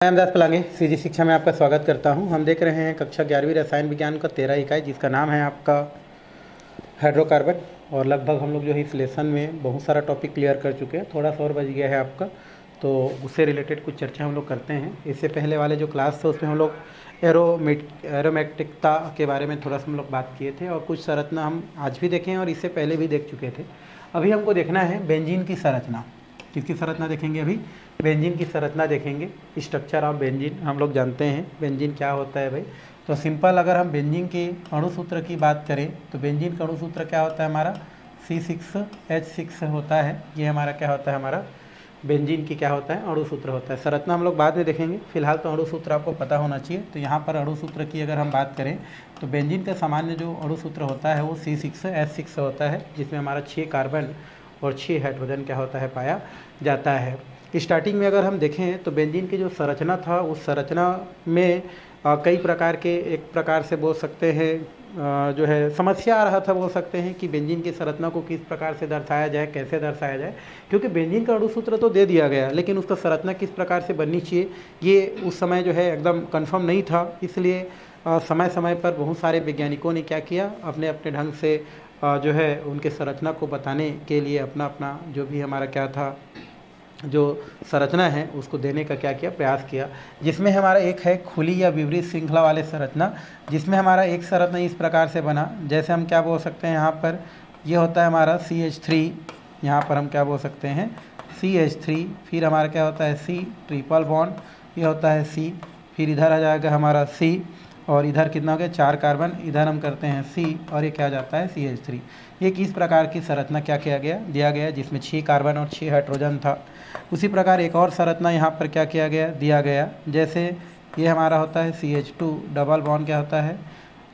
Ramdas पलांगे CG शिक्षा में आपका स्वागत करता हूं। हम देख रहे हैं कक्षा 11वीं रसायन विज्ञान का 13 इकाई, जिसका नाम है आपका हाइड्रोकार्बन। और लगभग हम लोग जो है इस लेसन में बहुत सारा टॉपिक क्लियर कर चुके हैं। थोड़ा सा और बच गया है आपका, तो उससे रिलेटेड कुछ चर्चा हम लोग करते हैं। इससे पहले वाले जो क्लास था उसमें हम लोग एरोमेटिकता के बारे में थोड़ा सा हम लोग बात किए थे, और कुछ संरचना हम आज भी देखें और इससे पहले भी देख चुके थे। अभी हमको देखना है बेंजीन की संरचना। किसकी संरचना देखेंगे? अभी बेंजीन की संरचना देखेंगे। स्ट्रक्चर ऑफ बेंजीन हम लोग जानते हैं बेंजीन क्या होता है भाई। तो सिंपल अगर हम बेंजीन के अणुसूत्र की बात करें तो बेंजीन का अणुसूत्र क्या होता है हमारा? C6H6 होता है। ये हमारा क्या होता है? हमारा बेंजीन की क्या होता है? अणुसूत्र होता है। संरचना हम लोग बाद में देखेंगे, फिलहाल तो अणुसूत्र आपको पता होना चाहिए। तो यहाँ पर अणुसूत्र की अगर हम बात करें तो बेंजीन का सामान्य जो अणुसूत्र होता है वो C6H6 होता है, जिसमें हमारा 6 कार्बन और 6 हाइड्रोजन क्या होता है? पाया जाता है। स्टार्टिंग में अगर हम देखें तो बेंजीन की जो संरचना था उस संरचना में कई प्रकार के, एक प्रकार से बोल सकते हैं जो है समस्या आ रहा था, बोल सकते हैं कि बेंजीन की संरचना को किस प्रकार से दर्शाया जाए, कैसे दर्शाया जाए। क्योंकि बेंजीन का अणुसूत्र तो दे दिया गया, लेकिन उसका संरचना किस प्रकार से बननी चाहिए ये उस समय जो है एकदम कंफर्म नहीं था। इसलिए समय समय पर बहुत सारे वैज्ञानिकों ने क्या किया, अपने अपने ढंग से जो है उनके संरचना को बताने के लिए अपना अपना जो भी हमारा क्या था, जो संरचना है उसको देने का क्या किया, प्रयास किया। जिसमें हमारा एक है खुली या विपरीत श्रृंखला वाले संरचना, जिसमें हमारा एक संरचना इस प्रकार से बना, जैसे हम क्या बोल सकते हैं यहाँ पर, ये होता है हमारा CH3। यहाँ पर हम क्या बोल सकते हैं? CH3। फिर हमारा क्या होता है? C ट्रिपल बॉन्ड, ये होता है C। फिर इधर आ जाएगा हमारा C, और इधर कितना हो गया? 4 कार्बन। इधर हम करते हैं C, और ये क्या जाता है? CH3। ये किस प्रकार की संरचना क्या किया गया, दिया गया, जिसमें 6 कार्बन और 6 हाइड्रोजन था। उसी प्रकार एक और संरचना यहाँ पर क्या किया गया, दिया गया, जैसे ये हमारा होता है CH2 डबल बॉन्ड क्या होता है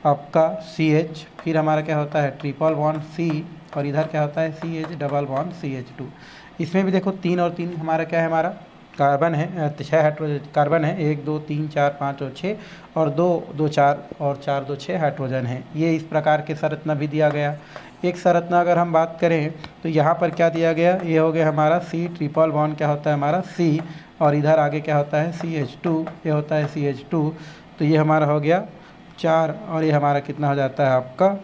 आपका CH। फिर हमारा क्या होता है? ट्रिपल बॉन्ड C, और इधर क्या होता है? CH double bond CH2। इसमें भी देखो 3 और 3 हमारा क्या है? हमारा कार्बन है, 6 हाइड्रोजन कार्बन है, 1 2 3 4 5 और 6, और 2 2 4 और 4 2 6 हाइड्रोजन है। ये इस प्रकार के संरचना भी दिया गया। एक संरचना अगर हम बात करें तो यहाँ पर क्या दिया गया, ये हो गया हमारा C ट्रिपल बॉन्ड क्या होता है हमारा C, और इधर आगे क्या होता है? CH2, ये होता है CH2। तो ये हमारा हो गया 4, और ये हमारा कितना हो जाता है आपका?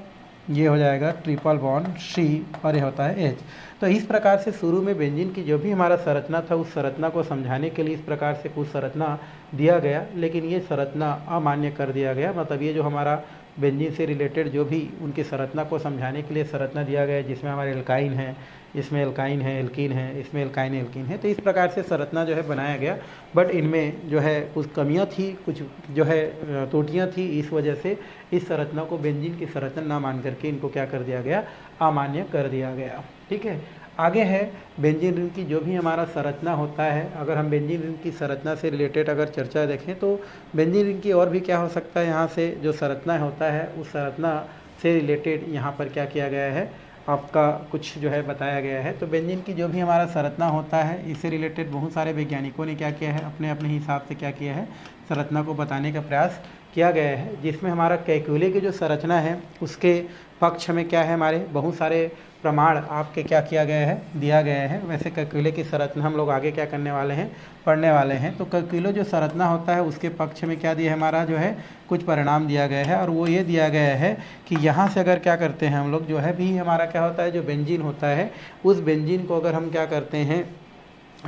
ये हो जाएगा ट्रिपल बॉन्ड C, और ये होता है H। तो इस प्रकार से शुरू में बेंजीन की जो भी हमारा संरचना था उस संरचना को समझाने के लिए इस प्रकार से कुछ संरचना दिया गया, लेकिन ये संरचना अमान्य कर दिया गया। मतलब ये जो हमारा बेंजीन से रिलेटेड जो भी उनकी संरचना को समझाने के लिए संरचना दिया गया, जिसमें हमारे एल्काइन है, इसमें एल्काइन है, एल्कीन है, इसमें एल्काइन एल्कीन है, तो इस प्रकार से संरचना जो है बनाया गया। बट इनमें जो है कुछ कमियां थी, कुछ जो है त्रुटियां थी। इस वजह से इस संरचना को बेंजीन की संरचना ना मान करके इनको क्या कर दिया गया? अमान्य कर दिया गया। ठीक है, आगे है बेंजीन रिंग की जो भी हमारा संरचना होता है। अगर हम बेंजीन रिंग की संरचना से रिलेटेड अगर चर्चा देखें तो बेंजीन रिंग की और भी क्या हो सकता है, यहाँ से जो संरचना होता है उस संरचना से रिलेटेड यहाँ पर क्या किया गया है, आपका कुछ जो है बताया गया है। तो बेंजीन की जो भी हमारा संरचना होता है इससे रिलेटेड बहुत सारे वैज्ञानिकों ने क्या किया है, अपने अपने हिसाब से क्या किया है, संरचना को बताने का प्रयास किया गया है। जिसमें हमारा कैकुले की जो संरचना है उसके पक्ष में क्या है, हमारे बहुत सारे प्रमाण आपके क्या किया गया है, दिया गया है। वैसे कैकुले की संरचना हम लोग आगे क्या करने वाले हैं, पढ़ने वाले हैं। तो कैकुले जो संरचना होता है उसके पक्ष में क्या दिया है, हमारा जो है कुछ परिणाम दिया गया है। और वो ये दिया गया है कि यहाँ से अगर क्या करते हैं हम लोग, जो है भी हमारा क्या होता है, जो बेंजीन होता है उस बेंजीन को अगर हम क्या करते हैं,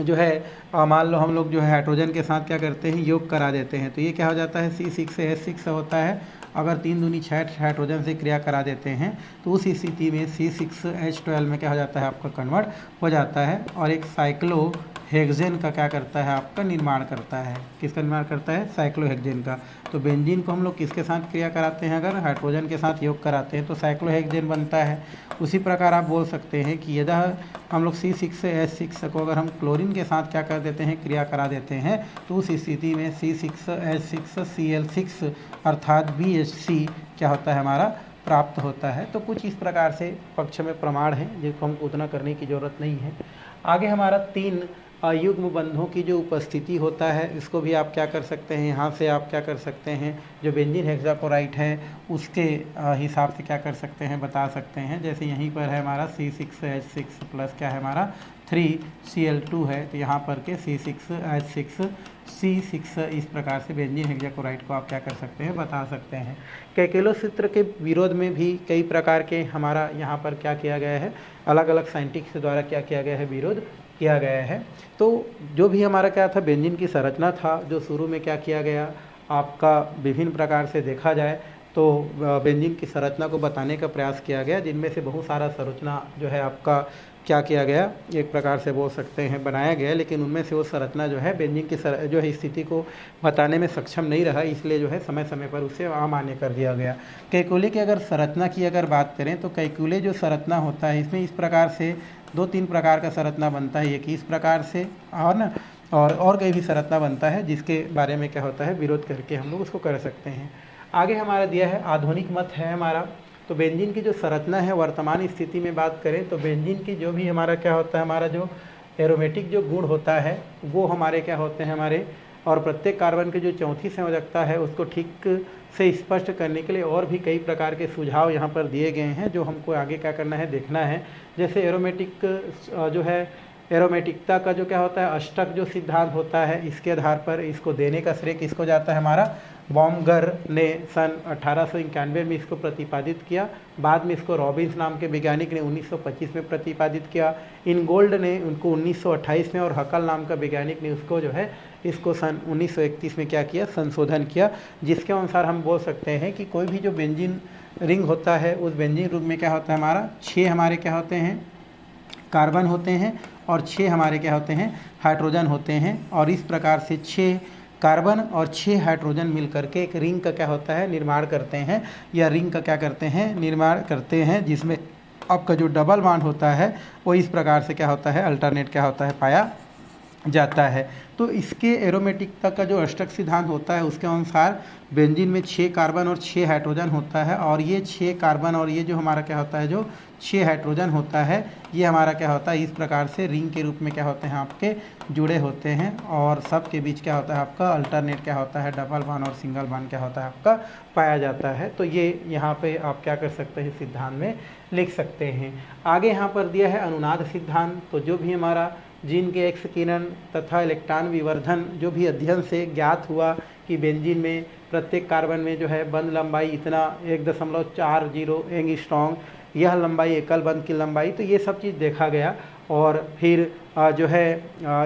जो है मान लो हम लोग जो है हाइड्रोजन के साथ क्या करते हैं, योग करा देते हैं। तो ये क्या हो जाता है? C6H6 होता है। अगर 3 दूनी 6 हाइड्रोजन से क्रिया करा देते हैं तो उस स्थिति में C6H12 में क्या हो जाता है, आपका कन्वर्ट हो जाता है, और एक साइक्लोहेक्सेन का क्या करता है, आपका निर्माण करता है। किसका निर्माण करता है? साइक्लोहेक्सेन का। तो बेंजीन को हम लोग किसके साथ क्रिया कराते हैं, अगर हाइड्रोजन के साथ योग कराते हैं तो साइक्लोहेक्सेन बनता है। उसी प्रकार आप बोल सकते हैं कि यदि हम लोग C6H6 को अगर हम क्लोरीन के साथ क्या कर देते हैं, क्रिया करा देते हैं, तो उस स्थिति में C6H6Cl6 अर्थात BHC क्या होता है, हमारा प्राप्त होता है। तो कुछ इस प्रकार से पक्ष में प्रमाण है जिसको हमको उतना करने की ज़रूरत नहीं है। आगे हमारा 3 युग्म बंधों की जो उपस्थिति होता है इसको भी आप क्या कर सकते हैं, यहाँ से आप क्या कर सकते हैं, जो बेंजीन हेक्साक्लोराइड है उसके हिसाब से क्या कर सकते हैं, बता सकते हैं। जैसे यहीं पर है हमारा C6H6 प्लस क्या है हमारा 3Cl2 है, तो यहाँ पर के C6H6 C6 इस प्रकार से बेंजीन हेक्साक्लोराइड को आप क्या कर सकते हैं, बता सकते हैं। कैकेलो सूत्र के विरोध में भी कई प्रकार के हमारा यहाँ पर क्या किया गया है, अलग अलग साइंटिस्ट द्वारा क्या किया गया है, विरोध किया गया है। तो जो भी हमारा क्या था, बेंजीन की संरचना था, जो शुरू में क्या किया गया आपका विभिन्न प्रकार से देखा जाए तो बेंजीन की संरचना को बताने का प्रयास किया गया, जिनमें से बहुत सारा संरचना जो है आपका क्या किया गया, एक प्रकार से बोल सकते हैं बनाया गया, लेकिन उनमें से वो संरचना जो है बेंजीन की जो है स्थिति को बताने में सक्षम नहीं रहा, इसलिए जो है समय समय पर उसे अमान्य कर दिया गया। कैकुले की अगर संरचना की अगर बात करें तो कैकुले जो संरचना होता है इसमें इस प्रकार से 2-3 प्रकार का संरचना बनता है, एक इस प्रकार से और ना और कई भी संरचना बनता है, जिसके बारे में क्या होता है, विरोध करके हम लोग उसको कर सकते हैं। आगे हमारा दिया है आधुनिक मत है हमारा। तो बेंजीन की जो संरचना है वर्तमान स्थिति में बात करें तो बेंजीन की जो भी हमारा क्या होता है, हमारा जो एरोमेटिक जो गुण होता है वो हमारे क्या होते हैं हमारे, और प्रत्येक कार्बन की जो चौथी संयोजकता है उसको ठीक से स्पष्ट करने के लिए और भी कई प्रकार के सुझाव यहाँ पर दिए गए हैं, जो हमको आगे क्या करना है, देखना है। जैसे एरोमेटिक जो है एरोमेटिकता का जो क्या होता है, अष्टक जो सिद्धांत होता है, इसके आधार पर इसको देने का श्रेय किसको जाता है, हमारा बॉम्गर ने सन 1891 में इसको प्रतिपादित किया। बाद में इसको रॉबिन्स नाम के वैज्ञानिक ने 1925 में प्रतिपादित किया। इनगोल्ड ने उनको 1928 में और हकल नाम का वैज्ञानिक ने उसको जो है इसको सन 1931 में क्या किया, संशोधन किया, जिसके अनुसार हम बोल सकते हैं कि कोई भी जो बेंजीन रिंग होता है उस बेंजीन रिंग में क्या होता है, हमारा 6 हमारे क्या होते हैं, कार्बन होते हैं और 6 हमारे क्या होते हैं, हाइड्रोजन होते हैं। और इस प्रकार से 6 कार्बन और 6 हाइड्रोजन मिलकर के एक रिंग का क्या होता है, निर्माण करते हैं, या रिंग का क्या करते हैं, निर्माण करते हैं, जिसमें आपका जो डबल बॉन्ड होता है वो इस प्रकार से क्या होता है, अल्टरनेट क्या होता है, पाया जाता है। तो इसके एरोमेटिकता का जो अष्टक सिद्धांत होता है उसके अनुसार बेंजीन में 6 कार्बन और 6 हाइड्रोजन होता है, और ये 6 कार्बन और ये जो हमारा क्या होता है, जो 6 हाइड्रोजन होता है, ये हमारा क्या होता है, इस प्रकार से रिंग के रूप में क्या होते हैं, आपके जुड़े होते हैं, और सब के बीच क्या होता है, आपका अल्टरनेट क्या होता है, डबल बॉन्ड और सिंगल बॉन्ड क्या होता है, आपका पाया जाता है। तो ये यहाँ पे आप क्या कर सकते हैं, सिद्धांत में लिख सकते हैं। आगे यहाँ पर दिया है अनुनाद सिद्धांत। तो जो भी हमारा जीन के एक्स किरण तथा इलेक्ट्रॉन विवर्धन जो भी अध्ययन से ज्ञात हुआ कि बेंजीन में प्रत्येक कार्बन में जो है बंध लंबाई इतना 1.40 एंगस्ट्रॉम, यह लंबाई एकल बंध की लंबाई, तो ये सब चीज़ देखा गया। और फिर जो है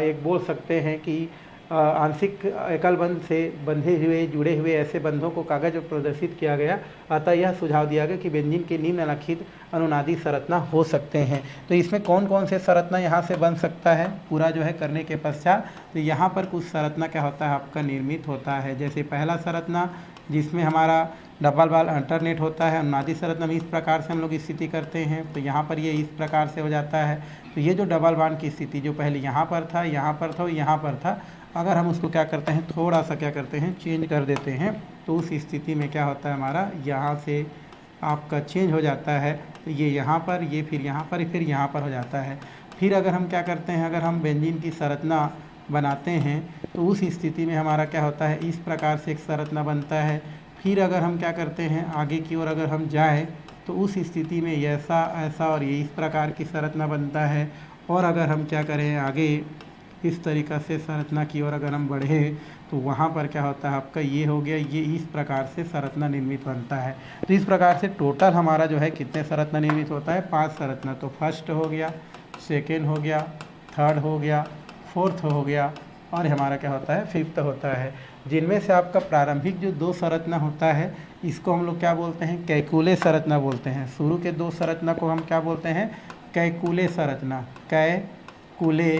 एक बोल सकते हैं कि आंशिक एकल बंध से बंधे हुए जुड़े हुए ऐसे बंधों को कागज पर प्रदर्शित किया गया। अतः यह सुझाव दिया गया कि बेंजीन के निम्नलिखित अनुनादी संरचना हो सकते हैं। तो इसमें कौन कौन से संरचना यहाँ से बन सकता है, पूरा जो है करने के पश्चात तो यहाँ पर कुछ संरचना क्या होता है, आपका निर्मित होता है। जैसे पहला संरचना जिसमें हमारा डबल बॉन्ड अल्टरनेट होता है, अनुनादी संरचना में इस प्रकार से हम लोग स्थिति करते हैं, तो यहाँ पर ये इस प्रकार से हो जाता है। तो ये जो डबल बॉन्ड की स्थिति जो पहले यहाँ पर था, यहाँ पर था, यहाँ पर था, अगर हम उसको क्या करते हैं, थोड़ा सा क्या करते हैं, चेंज कर देते हैं, तो उस स्थिति में क्या होता है, हमारा यहाँ से आपका चेंज हो जाता है। तो ये यहाँ पर, ये फिर यहाँ पर, फिर यहाँ पर हो जाता है। फिर अगर हम क्या करते हैं, अगर हम बेंजीन की संरचना बनाते हैं तो उस स्थिति में हमारा क्या होता है, इस प्रकार से एक संरचना बनता है। फिर अगर हम क्या करते हैं, आगे की ओर अगर हम जाएँ तो उस स्थिति में ऐसा ऐसा और ये इस प्रकार की संरचना बनता है। और अगर हम क्या करें, आगे इस तरीक़ा से संरचना की ओर अगर हम बढ़े तो वहाँ पर क्या होता है, आपका ये हो गया, ये इस प्रकार से संरचना निर्मित बनता है। तो इस प्रकार से टोटल हमारा जो है कितने संरचना निर्मित होता है, 5 संरचना। तो फर्स्ट हो गया, सेकेंड हो गया, थर्ड हो गया, फोर्थ हो गया, और हमारा क्या होता है, फिफ्थ होता है। जिनमें से आपका प्रारंभिक जो 2 संरचना होता है इसको हम लोग क्या बोलते हैं, कैकुले संरचना बोलते हैं। शुरू के 2 संरचना को हम क्या बोलते हैं, कैकुले संरचना, कैकुले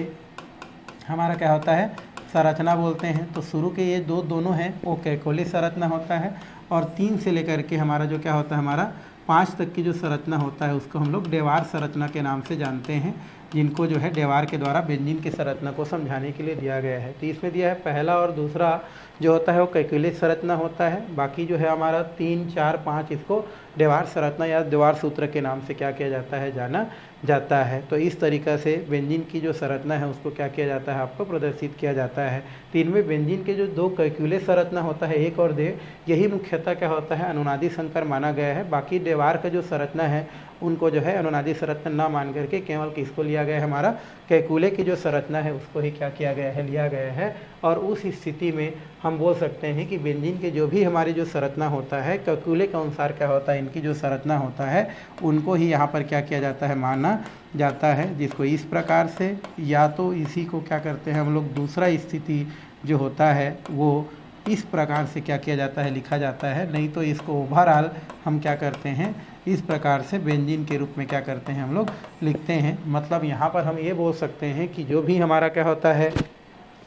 हमारा क्या होता है, संरचना बोलते हैं। तो शुरू के ये दोनों हैं वो कैकुले संरचना होता है, और 3 से लेकर के हमारा जो क्या होता है, हमारा 5 तक की जो संरचना होता है उसको हम लोग डेवार संरचना के नाम से जानते हैं, जिनको जो है डेवार के द्वारा बेंजीन की संरचना को समझाने के लिए दिया गया है। तो इसमें दिया है पहला और दूसरा जो होता है वो कैकुले संरचना होता है, बाकी जो है हमारा 3, 4, 5 इसको देवार संरचना या देवार सूत्र के नाम से क्या किया जाता है, जाना जाता है। तो इस तरीक़ा से बेंजीन की जो संरचना है उसको क्या किया जाता है, आपको प्रदर्शित किया जाता है। तो इनमें बेंजीन के जो दो कैल्कुले संरचना होता है, एक और दे, यही मुख्यतः क्या होता है, अनुनादी संकर माना गया है। बाकी देवार का जो संरचना है उनको जो है अनुनादी संरचना ना मान करके केवल किसको लिया गया है, हमारा कैकुले की जो संरचना है उसको ही क्या किया गया है, लिया गया है। और उस स्थिति में हम बोल सकते हैं कि बेंजीन के जो भी हमारी जो संरचना होता है कैकुले के अनुसार क्या होता है, इनकी जो संरचना होता है उनको ही यहाँ पर क्या किया जाता है, माना जाता है। जिसको इस प्रकार से, या तो इसी को क्या करते हैं हम लोग, दूसरा स्थिति जो होता है वो इस प्रकार से क्या किया जाता है, लिखा जाता है। नहीं तो इसको ओवरऑल हम क्या करते हैं, इस प्रकार से बेंजीन के रूप में क्या करते हैं, हम लोग लिखते हैं। मतलब यहाँ पर हम ये बोल सकते हैं कि जो भी हमारा क्या होता है,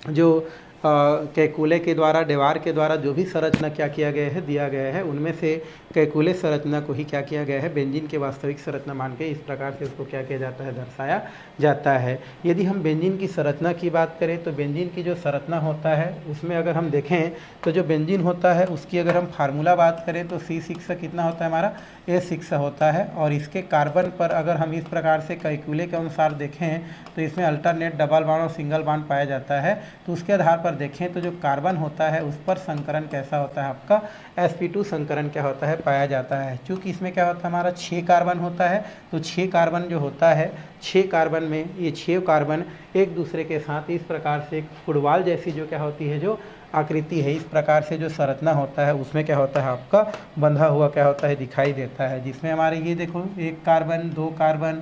जो कैकुले के द्वारा, देवार के द्वारा जो भी संरचना क्या किया गया है, दिया गया है, उनमें से कैकुले संरचना को ही क्या किया गया है, बेंजीन के वास्तविक संरचना मान के इस प्रकार से उसको क्या किया जाता है, दर्शाया जाता है। यदि हम बेंजीन की संरचना की बात करें तो बेंजीन की जो संरचना होता है उसमें अगर हम देखें तो जो बेंजीन होता है उसकी अगर हम फार्मूला बात करें तो C6 कितना होता है, हमारा A6 होता है। और इसके कार्बन पर अगर हम इस प्रकार से कैकुले के अनुसार देखें तो इसमें अल्टरनेट डबल बॉन्ड और सिंगल बॉन्ड पाया जाता है। तो उसके आधार पर देखें तो जो कार्बन होता है उस पर संकरण कैसा होता है, आपका sp2 संकरण क्या होता है, पाया जाता है। चूँकि इसमें क्या होता है, हमारा 6 कार्बन होता है। तो 6 कार्बन जो होता है, 6 कार्बन में ये 6 कार्बन एक दूसरे के साथ इस प्रकार से एक फुटबॉल जैसी जो क्या होती है, जो आकृति है, इस प्रकार से जो संरचना होता है उसमें क्या होता है, आपका बंधा हुआ क्या होता है, दिखाई देता है। जिसमें हमारे ये देखो 1 कार्बन, 2 कार्बन,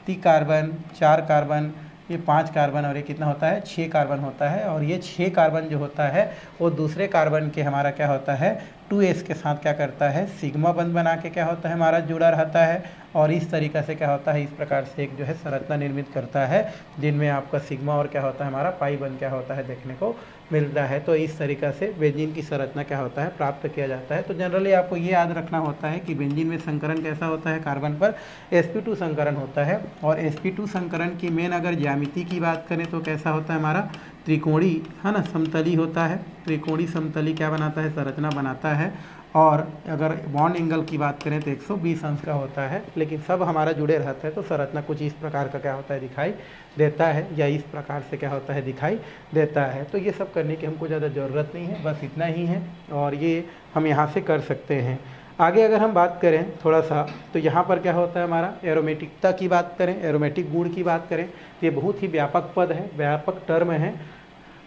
3 कार्बन, 4 कार्बन, ये 5 कार्बन और ये कितना होता है, 6 कार्बन होता है। और ये 6 कार्बन जो होता है वो दूसरे कार्बन के हमारा क्या होता है, 2s के साथ क्या करता है, सिग्मा बंध बना के क्या होता है, हमारा जुड़ा रहता है। और इस तरीक़ा से क्या होता है, इस प्रकार से एक जो है संरचना निर्मित करता है जिनमें आपका सिग्मा और क्या होता है, हमारा पाई बंध क्या होता है, देखने को मिलता है। तो इस तरीक़ा से बेंजीन की संरचना क्या होता है, प्राप्त किया जाता है। तो जनरली आपको ये याद रखना होता है कि बेंजीन में संकरण कैसा होता है, कार्बन पर sp2 संकरण होता है। और sp2 संकरण की मेन अगर ज्यामिति की बात करें तो कैसा होता है, हमारा त्रिकोणी है ना, समतली होता है। त्रिकोणी समतली क्या बनाता है, संरचना बनाता है। और अगर बॉन्ड एंगल की बात करें तो 120 अंश का होता है। लेकिन सब हमारा जुड़े रहता है तो संरचना कुछ इस प्रकार का क्या होता है, दिखाई देता है, या इस प्रकार से क्या होता है, दिखाई देता है। तो ये सब करने की हमको ज़्यादा ज़रूरत नहीं है, बस इतना ही है और ये हम यहाँ से कर सकते हैं। आगे अगर हम बात करें थोड़ा सा तो यहाँ पर क्या होता है, हमारा एरोमेटिकता की बात करें, एरोमेटिक गुण की बात करें तो ये बहुत ही व्यापक पद है, व्यापक टर्म है।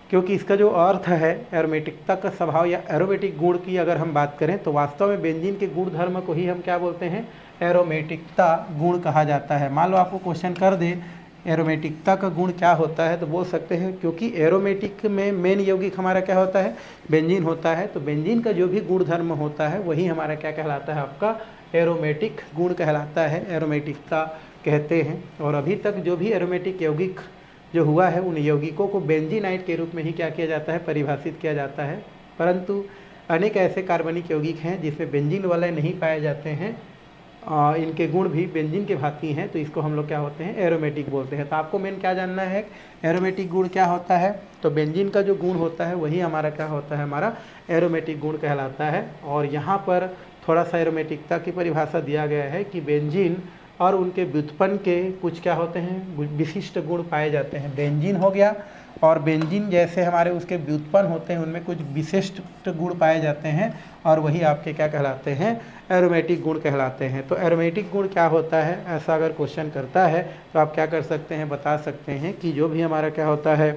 क्योंकि इसका जो अर्थ है एरोमेटिकता का स्वभाव या एरोमेटिक गुण की अगर हम बात करें तो वास्तव में बेंजीन के गुण धर्म को ही हम क्या बोलते हैं, एरोमेटिकता गुण कहा जाता है। मान लो आपको क्वेश्चन कर दे एरोमेटिकता का गुण क्या होता है तो बोल सकते हैं, क्योंकि एरोमेटिक में मेन यौगिक हमारा क्या होता है, बेंजीन होता है। तो बेंजीन का जो भी गुण धर्म होता है वही हमारा क्या कहलाता है, आपका एरोमेटिक गुण कहलाता है, एरोमेटिकता कहते हैं। और अभी तक जो भी एरोमेटिक यौगिक जो हुआ है उन यौगिकों को बेंजीनाइट के रूप में ही क्या किया जाता है, परिभाषित किया जाता है। परंतु अनेक ऐसे कार्बनिक यौगिक हैं जिसमें बेंजीन वाले नहीं पाए जाते हैं, इनके गुण भी बेंजीन के भांति हैं, तो इसको हम लोग क्या होते हैं, एरोमेटिक बोलते हैं। तो आपको मेन क्या जानना है, एरोमेटिक गुण क्या होता है, तो बेंजीन का जो गुण होता है वही हमारा क्या होता है, हमारा एरोमेटिक गुण कहलाता है। और यहाँ पर थोड़ा सा एरोमेटिकता की परिभाषा दिया गया है कि बेंजीन और उनके व्युत्पन्न के कुछ क्या होते हैं, विशिष्ट गुण पाए जाते हैं। बेंजीन हो गया और बेंजीन जैसे हमारे उसके व्युत्पन्न होते हैं उनमें कुछ विशिष्ट गुण पाए जाते हैं और वही आपके क्या कहलाते हैं, एरोमेटिक गुण कहलाते हैं। तो एरोमेटिक गुण क्या होता है, ऐसा अगर क्वेश्चन करता है तो आप क्या कर सकते हैं, बता सकते हैं कि जो भी हमारा क्या होता है,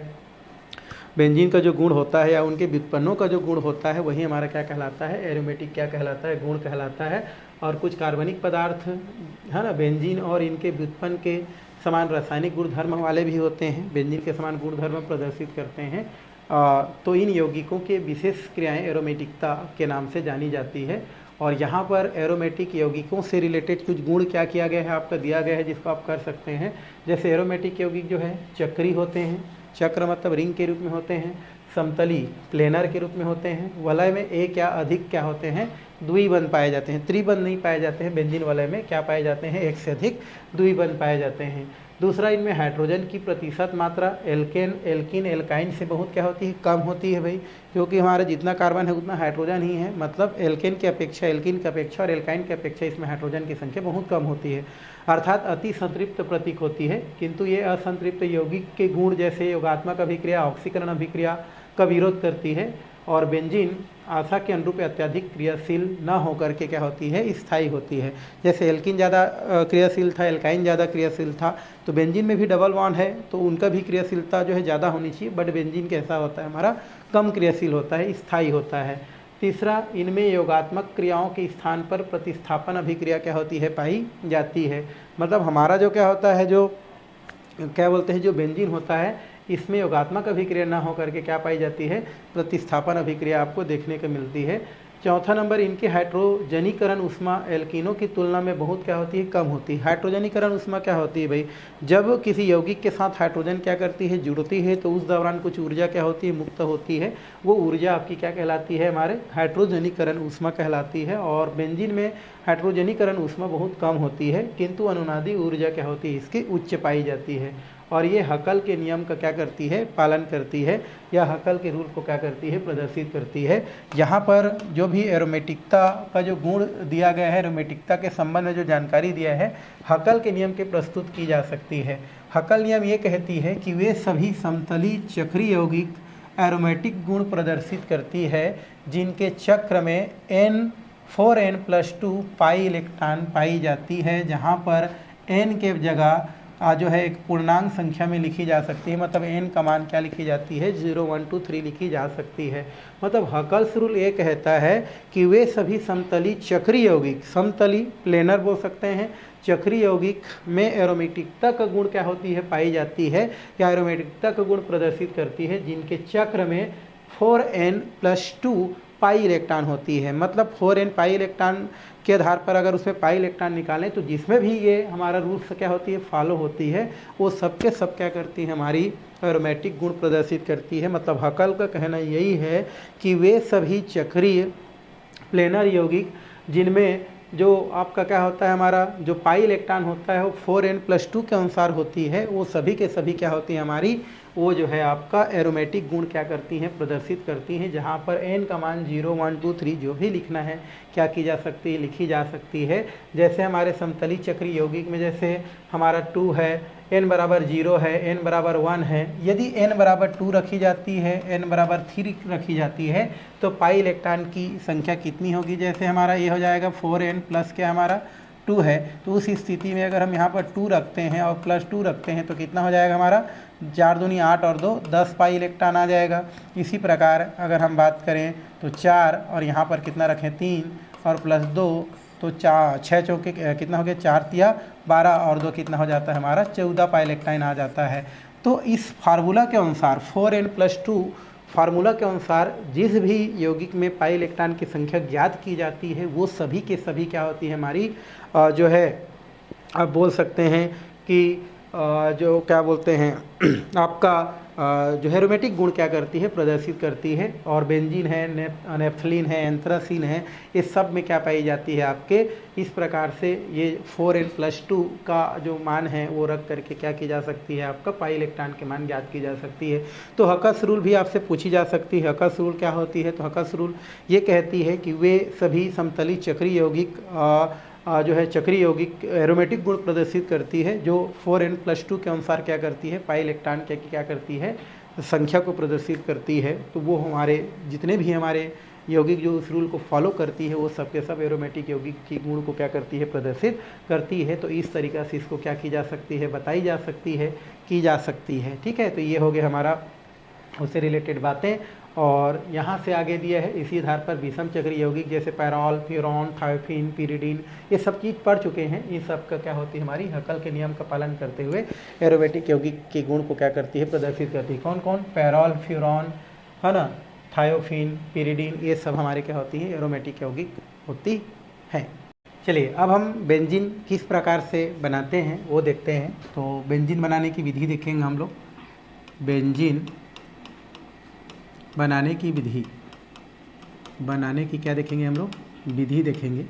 बेंजीन का जो गुण होता है या उनके व्युत्पन्नों का जो गुण होता है वही हमारा क्या कहलाता है, एरोमेटिक क्या कहलाता है, गुण कहलाता है। और कुछ कार्बनिक पदार्थ है ना, बेंजीन और इनके व्युत्पन्न के समान रासायनिक गुणधर्म वाले भी होते हैं, बेंजीन के समान गुणधर्म प्रदर्शित करते हैं। तो इन यौगिकों के विशेष क्रियाएं एरोमेटिकता के नाम से जानी जाती है। और यहाँ पर एरोमेटिक यौगिकों से रिलेटेड कुछ गुण क्या किया गया है, आपका दिया गया है, जिसको आप कर सकते हैं। जैसे एरोमेटिक यौगिक जो है चक्री होते हैं, चक्र मतलब रिंग के रूप में होते हैं, समतली प्लेनर के रूप में होते हैं, वलय में एक या अधिक क्या होते हैं, द्विबंध पाए जाते हैं, त्रिबंध नहीं पाए जाते हैं। बेंजीन वलय में क्या पाए जाते हैं, एक से अधिक द्विबंध पाए जाते हैं। दूसरा, इनमें हाइड्रोजन की प्रतिशत मात्रा एल्किन एल्काइन से बहुत क्या होती है, कम होती है भाई, क्योंकि हमारा जितना कार्बन है उतना हाइड्रोजन ही है, मतलब एल्किन की अपेक्षा और एल्काइन की अपेक्षा इसमें हाइड्रोजन की संख्या बहुत कम होती है, अर्थात अति संतृप्त प्रतीक होती है। किंतु ये असंतृप्त यौगिक के गुण जैसे योगात्मक अभिक्रिया, ऑक्सीकरण अभिक्रिया का विरोध करती है, और बेंजीन आशा के अनुरूप अत्यधिक क्रियाशील न होकर के क्या होती है, स्थायी होती है। जैसे एल्किन ज़्यादा क्रियाशील था, एल्काइन ज़्यादा क्रियाशील था, तो बेंजीन में भी डबल बॉन्ड है तो उनका भी क्रियाशीलता जो है ज़्यादा होनी चाहिए, बट बेंजीन कैसा होता है, हमारा कम क्रियाशील होता है, स्थायी होता है। तीसरा, इनमें योगात्मक क्रियाओं के स्थान पर प्रतिस्थापन अभिक्रिया क्या होती है, पाई जाती है। मतलब हमारा जो क्या होता है, जो क्या बोलते हैं, जो बेंजीन होता है इसमें योगात्मक अभिक्रिया ना होकर के क्या पाई जाती है, प्रतिस्थापन अभिक्रिया आपको देखने को मिलती है। चौथा नंबर, इनकी हाइड्रोजनीकरण उष्मा एल्किनों की तुलना में बहुत क्या होती है, कम होती है। हाइड्रोजनीकरण उष्मा क्या होती है भाई, जब किसी यौगिक के साथ हाइड्रोजन क्या करती है, जुड़ती है, तो उस दौरान कुछ ऊर्जा क्या होती है, मुक्त होती है, वो ऊर्जा आपकी क्या कहलाती है, हमारे हाइड्रोजनीकरण उष्मा कहलाती है। और बेंजीन में हाइड्रोजनीकरण उष्मा बहुत कम होती है, किंतु अनुनादी ऊर्जा क्या होती है, इसकी उच्च पाई जाती है, और ये हकल के नियम का क्या करती है, पालन करती है, या हकल के रूल को क्या करती है, प्रदर्शित करती है। यहाँ पर जो भी एरोमेटिकता का जो गुण दिया गया है, एरोमेटिकता के संबंध में जो जानकारी दिया है, हकल के नियम के प्रस्तुत की जा सकती है। हकल नियम ये कहती है कि वे सभी समतली चक्रीय यौगिक एरोमेटिक गुण प्रदर्शित करती है जिनके चक्र में N4N+2 पाई इलेक्ट्रॉन पाई जाती है, जहाँ पर N के जगह जो है एक पूर्णांक संख्या में लिखी जा सकती है, मतलब n का मान क्या लिखी जाती है, 0 1 2 3 लिखी जा सकती है। मतलब हकल्स रूल ये कहता है कि वे सभी समतली चक्रीय यौगिक, समतली प्लेनर बोल सकते हैं, चक्रीय यौगिक में एरोमेटिकता का गुण क्या होती है, पाई जाती है, या एरोमेटिकता का गुण प्रदर्शित करती है, जिनके चक्र में 4n+2 पाई इलेक्ट्रॉन होती है। मतलब 4n पाई इलेक्ट्रॉन के आधार पर अगर उसमें पाई इलेक्ट्रॉन निकालें तो जिसमें भी ये हमारा रूल से क्या होती है, फॉलो होती है, वो सबके सब क्या करती है, हमारी एरोमेटिक गुण प्रदर्शित करती है। मतलब हकल का कहना यही है कि वे सभी चक्रीय प्लेनर यौगिक जिनमें जो आपका क्या होता है, हमारा जो पाई इलेक्ट्रॉन होता है वो 4n+2 के अनुसार होती है, वो सभी के सभी क्या होती है, हमारी वो जो है आपका एरोमेटिक गुण क्या करती हैं, प्रदर्शित करती हैं, जहाँ पर n का मान 0 1 2 3 जो भी लिखना है क्या की जा सकती है, लिखी जा सकती है। जैसे हमारे समतली चक्रीय यौगिक में जैसे हमारा 2 है, n बराबर 0 है, n बराबर 1 है, यदि n बराबर 2 रखी जाती है, n बराबर 3 रखी जाती है, तो पाई इलेक्ट्रॉन की संख्या कितनी होगी, जैसे हमारा ये हो जाएगा 4n प्लस क्या हमारा 2 है, तो उस स्थिति में अगर हम यहाँ पर 2 रखते हैं और +2 रखते हैं तो कितना हो जाएगा हमारा, 4 दूनी 8 और 2 10 पाई इलेक्ट्रॉन आ जाएगा। इसी प्रकार अगर हम बात करें तो 4 और यहाँ पर कितना रखें 3 और +2 तो 6 चौके कितना हो गया, 4 तिया 12 और 2 कितना हो जाता है हमारा 14 पाई इलेक्ट्रॉन आ जाता है। तो इस फार्मूला के अनुसार 4n+2 फार्मूला के अनुसार जिस भी यौगिक में पाई इलेक्ट्रॉन की संख्या ज्ञात की जाती है वो सभी के सभी क्या होती है, हमारी जो है आप बोल सकते हैं कि जो क्या बोलते हैं आपका जो एरोमेटिक गुण क्या करती है, प्रदर्शित करती है। और बेंजीन है, नेफ्थलीन है, एंथ्रासीन है, इस सब में क्या पाई जाती है आपके, इस प्रकार से ये 4n+2 का जो मान है वो रख करके क्या की जा सकती है, आपका पाई इलेक्ट्रॉन के मान ज्ञात की जा सकती है। तो हकस रूल भी आपसे पूछी जा सकती है। हकस रूल क्या होती है, तो हकस रूल ये कहती है कि वे सभी समतली चक्रीय यौगिक जो है चक्रीय यौगिक एरोमेटिक गुण प्रदर्शित करती है जो 4n+2 के अनुसार क्या करती है, पाई इलेक्ट्रॉन क्या करती है, संख्या को प्रदर्शित करती है। तो वो हमारे जितने भी हमारे यौगिक जो उस रूल को फॉलो करती है वो सब के सब एरोमेटिक यौगिक की गुण को क्या करती है, प्रदर्शित करती है। तो इस तरीक़ा से इसको क्या की जा सकती है, बताई जा सकती है, की जा सकती है। ठीक है, तो ये हो गया हमारा उससे रिलेटेड बातें। और यहाँ से आगे दिया है इसी आधार पर विषम चक्रीय यौगिक जैसे पैरॉल, फ्यूरॉन, थायोफिन, पिरिडीन, ये सब चीज़ पढ़ चुके हैं। इन सब का क्या होती है, हमारी हकल के नियम का पालन करते हुए एरोमेटिक यौगिक के गुण को क्या करती है, प्रदर्शित करती है। कौन कौन, पैरॉल, फ्यूरॉन है ना, थायोफिन, पिरिडीन, ये सब हमारे क्या होती है, एरोमेटिक यौगिक होती हैं। चलिए अब हम बेंजीन किस प्रकार से बनाते हैं वो देखते हैं। तो बेंजीन बनाने की विधि देखेंगे हम लोग। बेंजीन बनाने की विधि, बनाने की क्या देखेंगे हम लोग, विधि देखेंगे।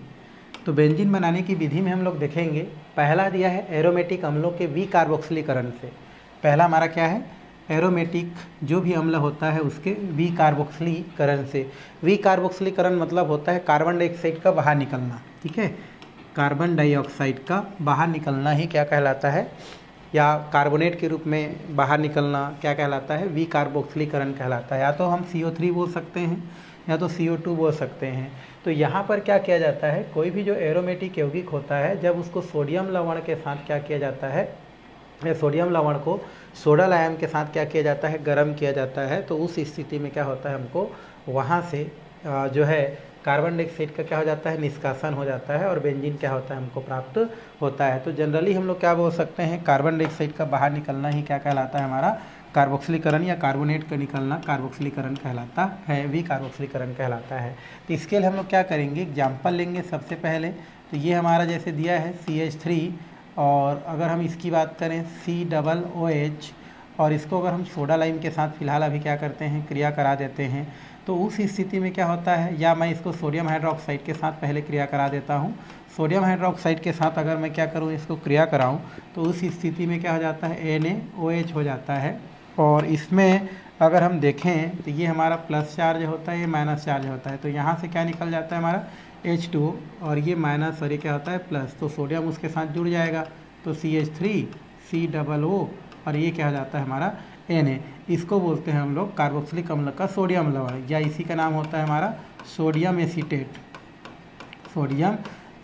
तो बेंजीन बनाने की विधि में हम लोग देखेंगे, पहला दिया है एरोमेटिक अम्लों के विकार्बोक्सिलीकरण से। पहला हमारा क्या है, एरोमेटिक जो भी अम्ल होता है उसके विकार्बोक्सिलीकरण से। विकार्बोक्सिलीकरण मतलब होता है कार्बन डाइऑक्साइड का बाहर निकलना, ठीक है। कार्बन डाइऑक्साइड का बाहर निकलना ही क्या कहलाता है, या कार्बोनेट के रूप में बाहर निकलना क्या कहलाता है, विकार्बोक्सिलीकरण कहलाता है। या तो हम CO3 बोल सकते हैं या तो CO2 बोल सकते हैं। तो यहाँ पर क्या किया जाता है, कोई भी जो एरोमेटिक यौगिक होता है जब उसको सोडियम लवण के साथ क्या किया जाता है, सोडियम लवण को सोडा लाइम के साथ क्या किया जाता है, गर्म किया जाता है, तो उस स्थिति में क्या होता है, हमको वहाँ से जो है कार्बन डाइऑक्साइड का क्या हो जाता है, निष्कासन हो जाता है और बेंजीन क्या होता है, हमको प्राप्त होता है। तो जनरली हम लोग क्या बोल सकते हैं, कार्बन डाइऑक्साइड का बाहर निकलना ही क्या कहलाता है, हमारा कार्बोक्सिलीकरण या कार्बोनेट का निकलना कार्बोक्सिलीकरण कहलाता है, विकार्बोक्सिलीकरण कहलाता है। तो इसके लिए हम लोग क्या करेंगे, एग्जाम्पल लेंगे सबसे पहले। तो ये हमारा जैसे दिया है CH3, और अगर हम इसकी बात करें COOH, और इसको अगर हम सोडा लाइम के साथ फ़िलहाल अभी क्या करते हैं, क्रिया करा देते हैं, तो उस स्थिति में क्या होता है, या मैं इसको सोडियम हाइड्रोक्साइड के साथ पहले क्रिया करा देता हूँ। सोडियम हाइड्रोक्साइड के साथ अगर मैं क्या करूँ, इसको क्रिया कराऊँ, तो उस स्थिति में क्या हो जाता है, NaOH हो जाता है। और इसमें अगर हम देखें तो ये हमारा प्लस चार्ज होता है, ये माइनस चार्ज होता है। तो यहाँ से क्या निकल जाता है, हमारा H2O, और ये माइनस, और ये क्या होता है, प्लस। तो सोडियम उसके साथ जुड़ जाएगा, तो CH3 COO, और ये क्या हो जाता है, हमारा Na। इसको बोलते हैं हम लोग कार्बोक्सिलिक अम्ल का सोडियम लवण, या इसी का नाम होता है हमारा सोडियम एसीटेट। सोडियम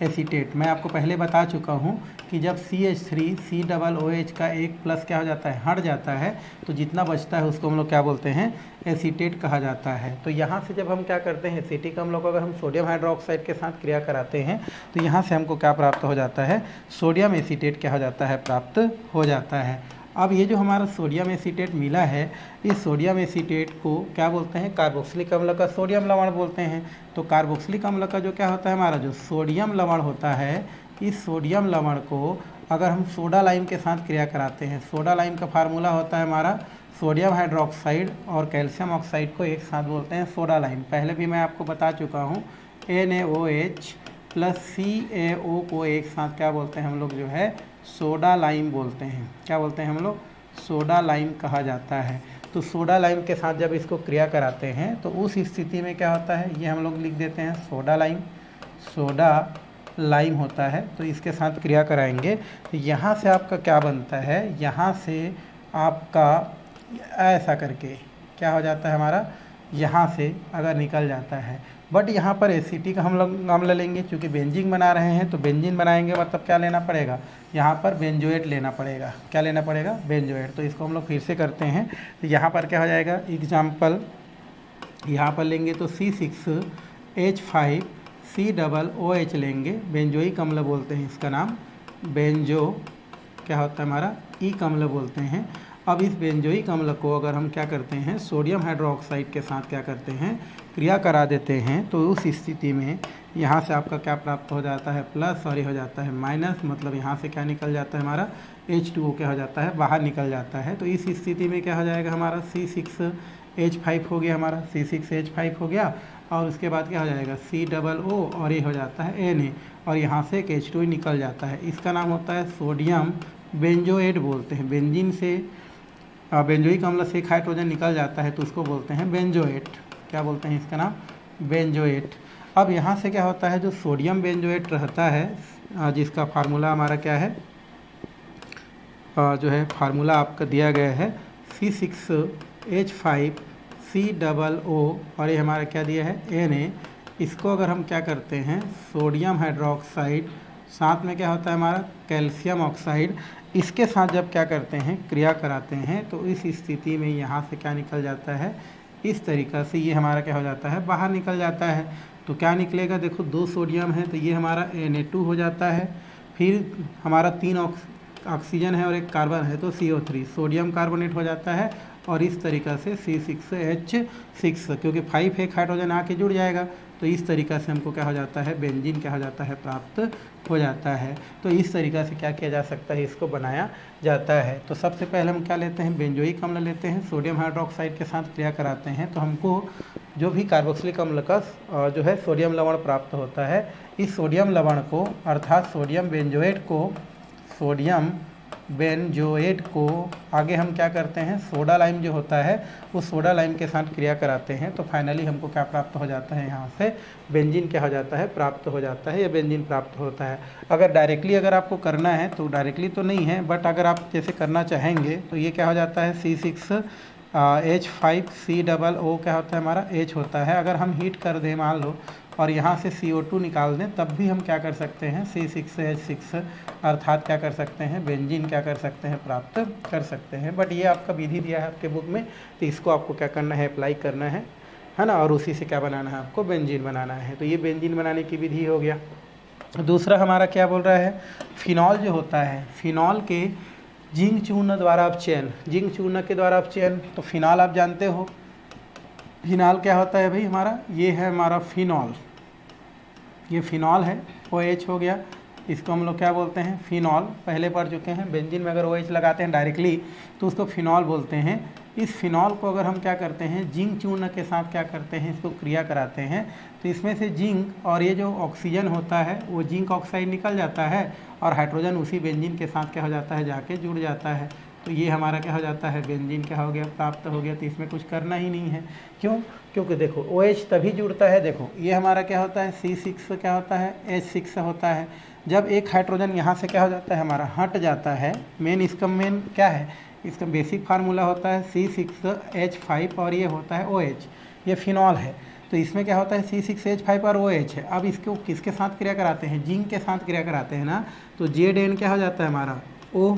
एसीटेट मैं आपको पहले बता चुका हूँ कि जब CH3 COOH का एक प्लस क्या हो जाता है, हट जाता है, तो जितना बचता है उसको हम लोग क्या बोलते हैं, एसीटेट कहा जाता है। तो यहाँ से जब हम क्या करते हैं, एसीटिक अम्लों को अगर हम सोडियम हाइड्रोक्साइड के साथ क्रिया कराते हैं, तो यहाँ से हमको क्या प्राप्त हो जाता है, सोडियम एसीटेट क्या हो जाता है, प्राप्त हो जाता है। अब ये जो हमारा सोडियम एसीटेट मिला है, इस सोडियम एसीटेट को क्या बोलते हैं, कार्बोक्सिलिक अम्ल का सोडियम लवण बोलते हैं। तो कार्बोक्सिलिक अम्ल का जो क्या होता है, हमारा जो सोडियम लवण होता है, इस सोडियम लवण को अगर हम सोडा लाइम के साथ क्रिया कराते हैं, सोडा लाइम का फार्मूला होता है हमारा सोडियम हाइड्रोक्साइड और कैल्शियम ऑक्साइड को एक साथ बोलते हैं सोडा लाइम। पहले भी मैं आपको बता चुका हूँ, NaOH प्लस CaO को एक साथ क्या बोलते हैं हम लोग, जो है सोडा लाइम बोलते हैं। क्या बोलते हैं हम लोग, सोडा लाइम कहा जाता है। तो सोडा लाइम के साथ जब इसको क्रिया कराते हैं, तो उस स्थिति में क्या होता है, ये हम लोग लिख देते हैं सोडा लाइम, सोडा लाइम होता है। तो इसके साथ क्रिया कराएंगे, तो यहाँ से आपका क्या बनता है, यहाँ से आपका ऐसा करके क्या हो जाता है, हमारा यहाँ से अगर निकल जाता है। बट यहाँ पर एसिटिक हम लोग अम्ल लेंगे, क्योंकि बेंजीन बना रहे हैं, तो बेंजीन बनाएंगे मतलब क्या लेना पड़ेगा, यहाँ पर बेंजोएट लेना पड़ेगा। क्या लेना पड़ेगा, बेंजोएट। तो इसको हम लोग फिर से करते हैं, तो यहाँ पर क्या हो जाएगा, एग्जाम्पल यहाँ पर लेंगे तो C6H5COOH लेंगे, बेंजोइक अम्ल बोलते हैं इसका नाम, बेंजो क्या होता है हमारा, ईक अम्ल बोलते हैं। अब इस बेंजोइक अम्ल को अगर हम क्या करते हैं, सोडियम हाइड्रोक्साइड के साथ क्या करते हैं, क्रिया करा देते हैं, तो उस स्थिति में यहाँ से आपका क्या प्राप्त हो जाता है, प्लस, और ये हो जाता है माइनस। मतलब यहाँ से क्या निकल जाता है, हमारा H2O क्या हो जाता है, बाहर निकल जाता है। तो इस स्थिति में क्या हो जाएगा, हमारा C6H5 हो गया, हमारा C6H5 हो गया, और उसके बाद क्या हो जाएगा COO, और ये हो जाता है Na, और यहाँ से एक H2O निकल जाता है। इसका नाम होता है सोडियम बेंजोएट बोलते हैं। बेंजीन से बेंजोइक अम्ल से एक हाइड्रोजन निकल जाता है, तो उसको बोलते हैं बेंजोएट। क्या बोलते हैं इसका नाम, बेंजोएट। अब यहाँ से क्या होता है, जो सोडियम बेंजोएट रहता है, जिसका फार्मूला हमारा क्या है, जो है फार्मूला आपका दिया गया है C6H5COO, और ये हमारा क्या दिया है, Na। इसको अगर हम क्या करते हैं, सोडियम हाइड्रोक्साइड, साथ में क्या होता है हमारा कैल्शियम ऑक्साइड, इसके साथ जब क्या करते हैं, क्रिया कराते हैं, तो इस स्थिति में यहाँ से क्या निकल जाता है, इस तरीक़ा से ये हमारा क्या हो जाता है, बाहर निकल जाता है। तो क्या निकलेगा, देखो 2 सोडियम है, तो ये हमारा Na2 हो जाता है। फिर हमारा 3 ऑक्सीजन है और 1 कार्बन है, तो CO3 सोडियम कार्बोनेट हो जाता है, और इस तरीक़ा से C6H6, क्योंकि 5 एक हाइड्रोजन आके जुड़ जाएगा, तो इस तरीक़ा से हमको क्या हो जाता है, बेंजीन क्या हो जाता है, प्राप्त हो जाता है। तो इस तरीक़ा से क्या किया जा सकता है, इसको बनाया जाता है। तो सबसे पहले हम क्या लेते हैं, बेंजोइक अम्ल लेते हैं, सोडियम हाइड्रोक्साइड के साथ क्रिया कराते हैं, तो हमको जो भी कार्बोक्सिलिक अम्ल का जो है सोडियम लवण प्राप्त होता है। इस सोडियम लवण को अर्थात सोडियम बेंजोएट को आगे हम क्या करते हैं, सोडा लाइम जो होता है उस सोडा लाइम के साथ क्रिया कराते हैं, तो फाइनली हमको क्या प्राप्त हो जाता है, यहाँ से बेंजीन क्या हो जाता है, प्राप्त हो जाता है, या बेंजीन प्राप्त होता है। अगर डायरेक्टली अगर आपको करना है तो डायरेक्टली तो नहीं है, बट अगर आप जैसे करना चाहेंगे तो ये क्या हो जाता है, C6H5COO क्या होता है, हमारा H होता है। अगर हम हीट कर दें मान लो और यहाँ से CO2 निकाल दें, तब भी हम क्या कर सकते हैं, C6H6 अर्थात क्या कर सकते हैं, बेंजीन क्या कर सकते हैं, प्राप्त कर सकते हैं। बट ये आपका विधि दिया है आपके बुक में, तो इसको आपको क्या करना है, अप्लाई करना है ना, और उसी से क्या बनाना है, आपको बेंजीन बनाना है। तो ये बेंजीन बनाने की विधि हो गया। दूसरा हमारा क्या बोल रहा है, फिनॉल जो होता है, फिनॉल के जिंक चूर्ण द्वारा अपचयन, जिंक चूर्ण के द्वारा अपचयन, तो फिनॉल आप जानते हो, फिनॉल क्या होता है भाई हमारा, ये है हमारा फिनॉल, ये फिनॉल है, OH हो गया, इसको हम लोग क्या बोलते हैं, फिनॉल, पहले पढ़ चुके हैं। बेंजीन में अगर OH लगाते हैं डायरेक्टली तो उसको फिनॉल बोलते हैं। इस फिनॉल को अगर हम क्या करते हैं, जिंक चूर्ण के साथ क्या करते हैं, इसको क्रिया कराते हैं, तो इसमें से जिंक और ये जो ऑक्सीजन होता है वो जिंक ऑक्साइड निकल जाता है, और हाइड्रोजन उसी बेंजीन के साथ क्या हो जाता है, जाके जुड़ जाता है। तो ये हमारा क्या हो जाता है, बेंजीन क्या हो गया, प्राप्त हो गया। तो इसमें कुछ करना ही नहीं है, क्यों, क्योंकि देखो OH तभी जुड़ता है, देखो ये हमारा क्या होता है, C6 क्या होता है, H6 होता है। जब एक हाइड्रोजन यहाँ से क्या हो जाता है, हमारा हट जाता है, इसका मेन क्या है, इसका बेसिक फार्मूला होता है C6H5 और ये होता है OH, ये फिनॉल है। तो इसमें क्या होता है, C6H5 और OH है। अब इसको किसके साथ क्रिया कराते हैं, जिंक के साथ क्रिया कराते हैं ना, तो ZN क्या हो जाता है हमारा, O,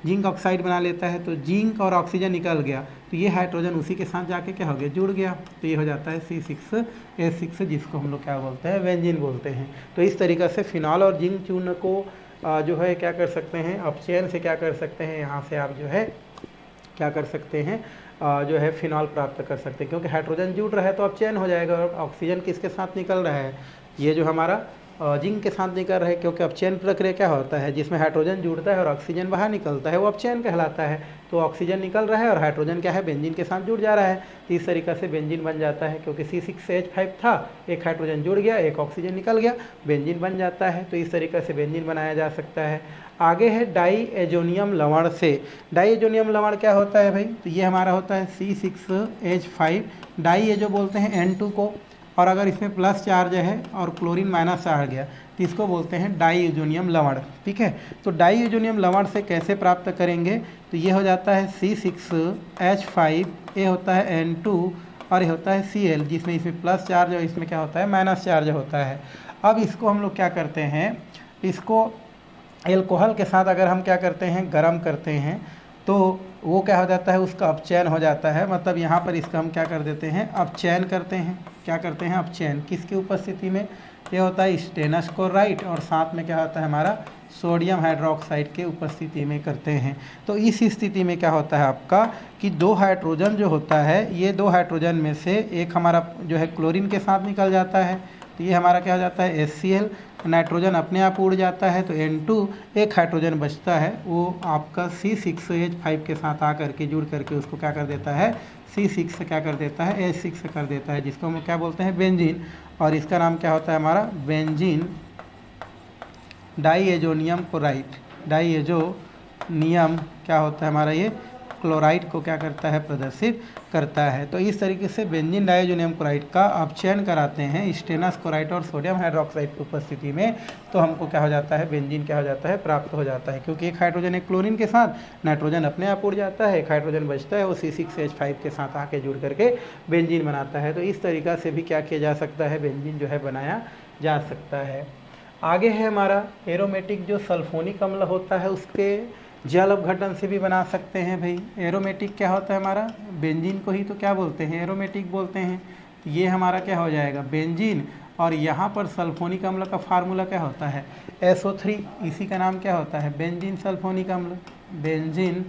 जिंक ऑक्साइड बना लेता है, तो जिंक और ऑक्सीजन निकल गया, तो ये हाइड्रोजन उसी के साथ जाके क्या हो गया, जुड़ गया, तो ये हो जाता है C6H6, जिसको हम लोग क्या बोलते हैं, बेंजीन बोलते हैं। तो इस तरीक़ा से फिनॉल और जिंक चूर्ण को जो है क्या कर सकते हैं, अपचयन से क्या कर सकते हैं, यहाँ से आप जो है क्या कर सकते हैं, जो है फिनॉल प्राप्त कर सकते हैं, क्योंकि हाइड्रोजन जुड़ रहा है तो अपचयन हो जाएगा। और ऑक्सीजन किसके साथ निकल रहा है, ये जो हमारा जिंक के साथ निकल रहा है, क्योंकि अपचयन प्रक्रिया क्या होता है, जिसमें हाइड्रोजन जुड़ता है और ऑक्सीजन बाहर निकलता है, वो अपचयन कहलाता है। तो ऑक्सीजन निकल रहा है और हाइड्रोजन क्या है, बेंजीन के साथ जुड़ जा रहा है, तो इस तरीक़े से बेंजीन बन जाता है। क्योंकि C6H5 था, एक हाइड्रोजन जुड़ गया, एक ऑक्सीजन निकल गया, बेंजीन बन जाता है। तो इस तरीक़े से बेंजीन बनाया जा सकता है। आगे है डाईएजोनियम लवण से। डाईएजोनियम लवण क्या होता है भाई, तो ये हमारा होता है C6H5, डाईएजो बोलते हैं N2 को, और अगर इसमें प्लस चार्ज है और क्लोरीन माइनस आ गया तो इसको बोलते हैं डाईएजोनियम लवण। ठीक है, तो डाईएजोनियम लवण से कैसे प्राप्त करेंगे, तो ये हो जाता है C6H5, ये होता है N2 और ये होता है Cl, जिसमें इसमें प्लस चार्ज और इसमें क्या होता है, माइनस चार्ज होता है। अब इसको हम लोग क्या करते हैं, इसको एल्कोहल के साथ अगर हम क्या करते हैं, गर्म करते हैं, तो वो क्या हो जाता है, उसका अपचयन हो जाता है। मतलब यहाँ पर इसका हम क्या कर देते हैं, अपचयन करते हैं। क्या करते हैं, अपचयन, किसकी उपस्थिति में, ये होता है स्टेनस क्लोराइड, और साथ में क्या होता है हमारा सोडियम हाइड्रोक्साइड के उपस्थिति में करते हैं। तो इस स्थिति में क्या होता है आपका कि दो हाइड्रोजन जो होता है, ये दो हाइड्रोजन में से एक हमारा जो है क्लोरीन के साथ निकल जाता है, तो ये हमारा क्या हो जाता है HCl, नाइट्रोजन अपने आप उड़ जाता है, तो N2, एक हाइड्रोजन बचता है, वो आपका C6H5 के साथ आकर के जुड़ करके उसको क्या कर देता है, C6 से क्या कर देता है, H6 कर देता है, जिसको हम क्या बोलते हैं, बेंजीन। और इसका नाम क्या होता है हमारा, बेंजीन डाईएजोनियम क्लोराइड। डाईएजोनियम क्या होता है हमारा, ये क्लोराइड को क्या करता है, प्रदर्शित करता है। तो इस तरीके से बेंजीन डाईएजोनियम क्लोराइड का अपचयन कराते हैं स्टेनस क्लोराइड और सोडियम हाइड्रोक्साइड की उपस्थिति में, तो हमको क्या हो जाता है, बेंजीन क्या हो जाता है, प्राप्त हो जाता है। क्योंकि एक हाइड्रोजन एक क्लोरीन के साथ, नाइट्रोजन अपने आप उड़ जाता है, एक हाइड्रोजन बचता है, वो C6H5 के साथ आके जुड़ करके बेंजीन बनाता है। तो इस तरीक़ा से भी क्या किया जा सकता है, बेंजीन जो है बनाया जा सकता है। आगे है हमारा एरोमेटिक, जो सल्फोनिक अम्ल होता है उसके जल अपघटन से भी बना सकते हैं भाई। एरोमेटिक क्या होता है हमारा, बेंजीन को ही तो क्या बोलते हैं, एरोमेटिक बोलते हैं। ये हमारा क्या हो जाएगा, बेंजीन, और यहाँ पर सल्फोनिक अम्ल का फार्मूला क्या होता है, SO3, इसी का नाम क्या होता है, बेंजीन सल्फोनिक अम्ल, बेंजीन।